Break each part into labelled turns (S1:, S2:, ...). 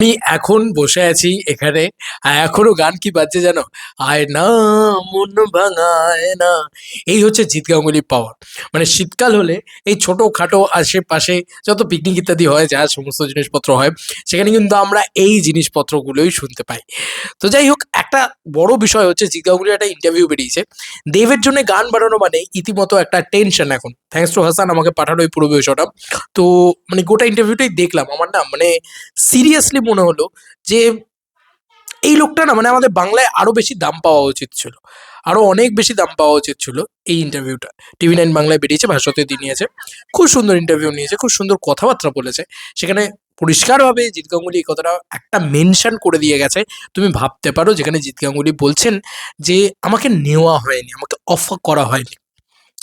S1: আমি এখন বসে আছি এখানে। এখনো গান কি বাজছে জানো? আয় না, মন ভাঙায় না। এই হচ্ছে জিৎ গাঙ্গুলির পাওয়ার। মানে শীতকাল হলে এই ছোটখাটো আশেপাশে যত পিকনিক ইত্যাদি হয়, যা সমস্ত জিনিসপত্র হয়, সেখানে কিন্তু আমরা এই জিনিসপত্রগুলোই শুনতে পাই। তো যাই হোক, একটা বড় বিষয় হচ্ছে জিৎ গাঙ্গুলির একটা ইন্টারভিউ বেরিয়েছে। দেবের জন্য গান বানানো মানে ইতিমতো একটা টেনশন এখন। থ্যাঙ্কস টু হাসান আমাকে পাঠানো এই পুরো বিষয়টা। তো মানে গোটা ইন্টারভিউটাই দেখলাম। আমার না মানে সিরিয়াসলি মনে হলো যে এই লোকটা না মানে আমাদের বাংলায় আরো বেশি দাম পাওয়া উচিত ছিল। আরো অনেক বেশি দাম পাওয়া উচিত ছিল এই ইন্টারভিউটা। টিভি 9 বাংলায় বেরিয়েছে, ভাস্বতী নিয়েছে। খুব সুন্দর ইন্টারভিউ নিয়েছে, খুব সুন্দর কথাবার্তা বলেছে। সেখানে পরিষ্কারভাবে জিৎ গাঙ্গুলি এই কথাটা একটা মেনশন করে দিয়ে গেছে। তুমি ভাবতে পারো যেখানে জিৎ গাঙ্গুলি বলছেন যে, "আমাকে নেওয়া হয়নি, আমাকে অফার করা হয়নি।"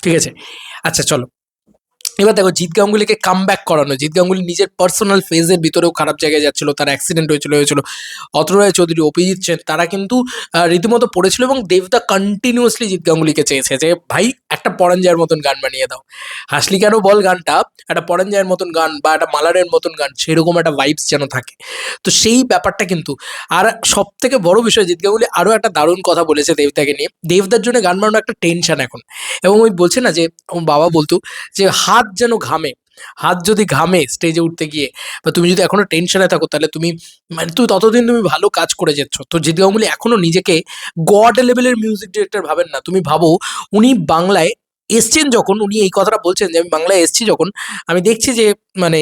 S1: ঠিক আছে? আচ্ছা চলো। এবার দেখো জিৎ গাঙ্গুলিকে কামব্যাক করানো। জিৎ গাঙ্গুলি নিজের পার্সোনাল ফেজের ভিতরেও খারাপ জায়গায় যাচ্ছিল, তার অ্যাক্সিডেন্ট হয়েছিল। অতনু চৌধুরী, অভিজিৎ সেন তারা কিন্তু রীতিমতো পড়েছিল এবং দেবদা কন্টিনিউয়াসলি জিৎ গাঙ্গুলিকে চেয়েছে যে ভাই একটা পরাঞ্জয়ের মতন গান বানিয়ে দাও। হাসলি কেন বল গানটা একটা পরাঞ্জয়ের মতন গান বা একটা মালারের মতন গান, সেরকম একটা ভাইবস যেন থাকে। তো সেই ব্যাপারটা কিন্তু, আর সব থেকে বড় বিষয় জিৎ গাঙ্গুলি আরও একটা দারুণ কথা বলেছে দেবদাকে নিয়ে। দেবদার জন্য গান বানানো একটা টেনশন এখন। এবং ওই বলছে না যে ওর বাবা বলতো যে হাত যেন ঘামে, হাত যদি ঘামে স্টেজে উঠতে গিয়ে, বা তুমি যদি এখনো টেনশনে থাকো, তাহলে তুমি মানে তুই ততদিন তুমি ভালো কাজ করে যাচ্ছ। তো জিৎ গাঙ্গুলি এখনো নিজেকে গড লেভেলের মিউজিক ডিরেক্টর ভাবেন না। তুমি ভাবো উনি বাংলায় এসছেন যখন, উনি এই কথাটা বলছেন যে আমি বাংলায় এসছি যখন, আমি দেখছি যে মানে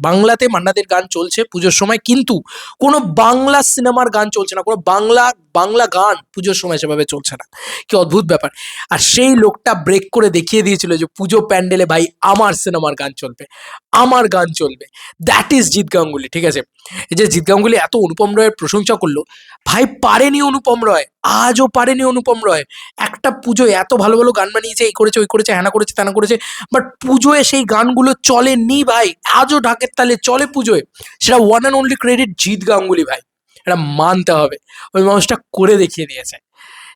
S1: বাংলাতে মান্নাদের গান চলছে পুজোর সময়, কিন্তু কোনো বাংলা সিনেমার গান চলছে না, কোনো বাংলা বাংলা গান পুজোর সময় সেভাবে চলছে না। কি অদ্ভুত ব্যাপার। আর সেই লোকটা ব্রেক করে দেখিয়ে দিয়েছিল যে পুজো প্যান্ডেলে ভাই আমার সিনেমার গান চলবে, আমার গান চলবে। That is Jeet Ganguly. ঠিক আছে? এই যে জিৎ গাঙ্গুলি এত অনুপম রয়ের প্রশংসা করলো, ভাই পারেনি অনুপম রয়, আজও পারেনি অনুপম রয়। একটা পুজোয় এত ভালো ভালো গান বানিয়েছে, এই করেছে ওই করেছে, হ্যানা করেছে ত্যানা করেছে, বাট পুজোয় সেই গানগুলো চলেনি ভাই। আজও ঢাকের তালে চলে পুজোয়। সেটা one and only credit Jeet Ganguly ভাই। এটা মানতে হবে। ওই মানুষটা করে দেখিয়ে দিয়েছে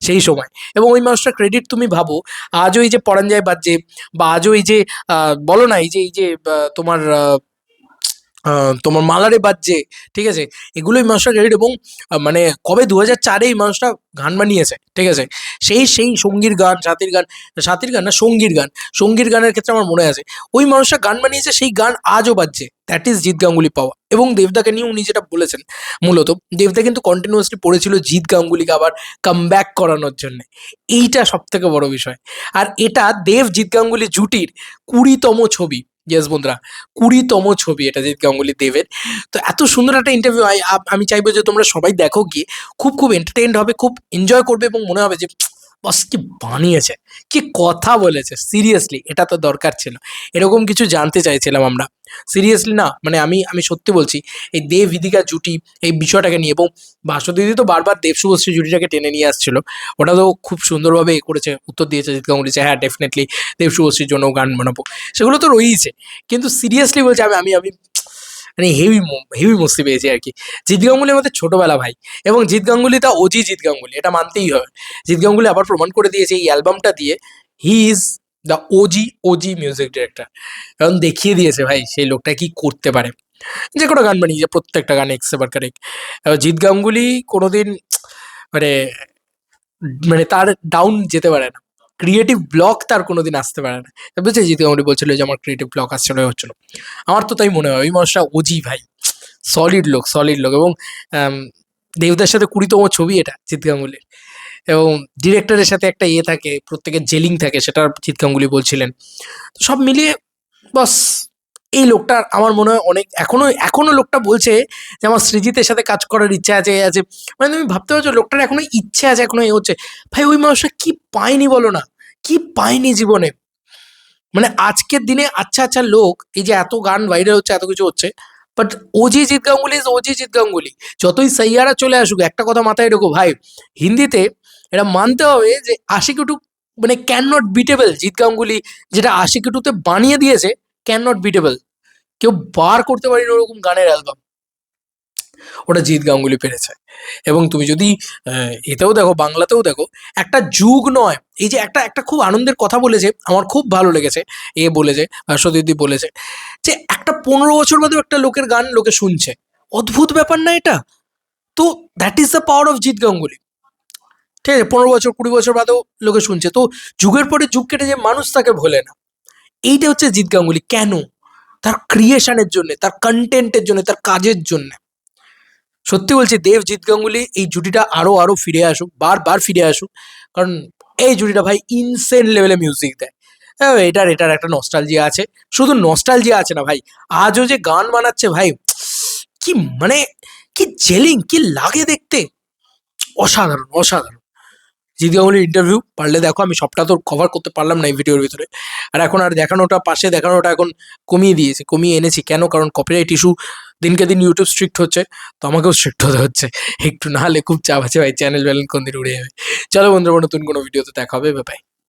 S1: সেই সময়। এবং ওই মানুষটার ক্রেডিট তুমি ভাবো, আজও এই যে পরাঞ্জয় বাজছে, বা আজও এই যে বলো না এই যে তোমার তোমার মালারে বাজছে, ঠিক আছে? এগুলোই মানুষটা ক্রেডিট। এবং মানে কবে 2004-এ এই মানুষটা গান বানিয়েছে, ঠিক আছে? সেই সঙ্গীর গান, সাথীর গান না সঙ্গীর গানের ক্ষেত্রে আমার মনে আছে ওই মানুষটা গান বানিয়েছে, সেই গান আজও বাজছে। দ্যাট ইজ জিৎ গাঙ্গুলি পাওয়া। এবং দেবদাকে নিয়ে উনি যেটা বলেছেন, মূলত দেবদা কিন্তু কন্টিনিউয়াসলি পড়েছিল জিৎ গাঙ্গুলিকে আবার কামব্যাক করানোর জন্য। এইটা সব থেকে বড় বিষয়। আর এটা দেব জিৎ গাঙ্গুলি জুটির 20তম ছবি। ইয়েস বন্ধুরা, 20তম ছবি এটা জিৎ গাঙ্গুলি দেবের। তো এত সুন্দর একটা ইন্টারভিউ, আমি চাইবো যে তোমরা সবাই দেখো গিয়ে। খুব এন্টারটেইনড হবে, খুব এনজয় করবে এবং মনে হবে যে বস কি বানিয়েছে, কি কথা বলেছে। সিরিয়াসলি এটা তো দরকার ছিল। এরকম কিছু জানতে চাইছিলাম আমরা। সিরিয়াসলি না মানে আমি আমি সত্যি বলছি, এই দেব ইদিকা জুটি এই বিষয়টাকে নিয়ে, এবং বাসুদিদি তো বারবার দেব শুভশ্রী জুটিটাকে টেনে নিয়ে আসছিল। ওটা তো খুব সুন্দরভাবে এ করেছে, উত্তর দিয়েছে জিৎ গাঙ্গুলি যে হ্যাঁ ডেফিনেটলি দেব শুভশ্রীর জন্য গান বানাবো। সেগুলো তো রয়েইছে। কিন্তু সিরিয়াসলি বলছি আমি আমি আমি মানে হেভি মস্তি পেয়েছি আর কি। জিৎ গাঙ্গুলি আমাদের ছোটবেলা ভাই। এবং জিৎ গাঙ্গুলি তা ওজি জিৎ গাঙ্গুলি, এটা মানতেই হবে। জিৎ গাঙ্গুলি আবার প্রমাণ করে দিয়েছে এই অ্যালবামটা দিয়ে, he is the OG music director. কারণ দেখিয়ে দিয়েছে ভাই সেই লোকটা কি করতে পারে। যে কোনো গান বানিয়েছে, প্রত্যেকটা গান এক্স এবার কারেক্ট। জিৎ গাঙ্গুলি কোনোদিন মানে মানে তার ডাউন যেতে পারে না। ক্রিয়েটিভ ব্লক তার কোনোদিন আসতে পারে না। বুঝছে জিৎ গাঙ্গুলি বলছিল যে আমার ক্রিয়েটিভ ব্লক আসছিল হচ্ছিল। আমার তো তাই মনে হয় ওই মানুষটা ওজি ভাই। সলিড লোক। এবং আম, দেবদার সাথে 20তম ছবি এটা জিৎ গাঙ্গুলির। এবং ডিরেক্টরের সাথে একটা ইয়ে থাকে, প্রত্যেকের জেলিং থাকে, সেটা জিৎ গাঙ্গুলি বলছিলেন। তো সব মিলিয়ে বাস এই লোকটার আমার মনে হয় অনেক এখনো লোকটা বলছে যে আমার সৃজিতের সাথে কাজ করার ইচ্ছা আছে। মানে তুমি ভাবতে পারছো লোকটার এখনো ইচ্ছে আছে, এখনো এ হচ্ছে। ভাই ওই মানুষটা কি পায়নি বলো না, কি পায়নি জীবনে। মানে আজকের দিনে আচ্ছা লোক এই যে এত গান ভাইরাল হচ্ছে, এত কিছু হচ্ছে, but OG Jeet Ganguly is OG Jeet Ganguly. যতই সাইয়ারা চলে আসুক, একটা কথা মাথায় রেখো ভাই, হিন্দিতে এটা মানতে হবে যে আশিকি টু মানে ক্যান নট বিটেবল। জিৎ গাঙ্গুলি যেটা আশিকি টুতে বানিয়ে দিয়েছে, ক্যান নট বিটেবল। কেউ বার করতে পারেনি ওরকম গানের অ্যালবাম। ওটা জিৎ গাঙ্গুলি পেরেছে। এবং তুমি যদি এতেও দেখো, বাংলাতেও দেখো, একটা যুগ নয়, এই যে একটা একটা খুব আনন্দের কথা বলেছে, আমার খুব ভালো লেগেছে। বলেছে সতীদি বলেছে যে একটা 15 বছর বাদেও একটা লোকের গান লোকে শুনছে। অদ্ভুত ব্যাপার না এটা? তো that is the power of Jeet Ganguly. ঠিক আছে, 15 বছর 20 বছর বাদেও লোকে শুনছে, তো যুগের পরে যুগ কেটে যে মানুষ তাকে ভোলে না। এইটা হচ্ছে জিৎ গাঙ্গুলি। কেন? তার ক্রিয়েশনের জন্য, তার কন্টেন্টের জন্য, তার কাজের জন্য। সত্যি বলছি, দেব জিৎ গাঙ্গুলি এই জুটিটা আরো আরো ফিরে আসুক, বারবার ফিরে আসুক, কারণ এই জুটিটা ভাই ইনসেন লেভেলে মিউজিক দেয়। হ্যাঁ, এটার এটার একটা নস্টালজিয়া আছে। শুধু নস্টালজিয়া আছে না ভাই, আজও যে গান বানাচ্ছে ভাই, কি মানে, কি জেলিং, কি লাগে দেখতে, অসাধারণ অসাধারণ। জিৎ গাঙ্গুলির ইন্টারভিউ পারলে দেখো, আমি সবটা তো কভার করতে পারলাম না এই ভিডিওর ভিতরে। আর এখন আর দেখানোটা, পাশে দেখানোটা এখন কমিয়ে দিয়েছি, কমিয়ে এনেছি। কেন? কারণ কপিরাইট ইস্যু দিনকে দিন ইউটিউব স্ট্রিক্ট হচ্ছে, তো আমাকেও স্ট্রিক্ট হতে হচ্ছে একটু, না হলে খুব চাপ আছে ভাই, চ্যানেল ব্যালেন্স কোন দিন উড়ে যাবে। চলো বন্ধুরা, নতুন কোনো ভিডিওতে দেখা হবে, বাই।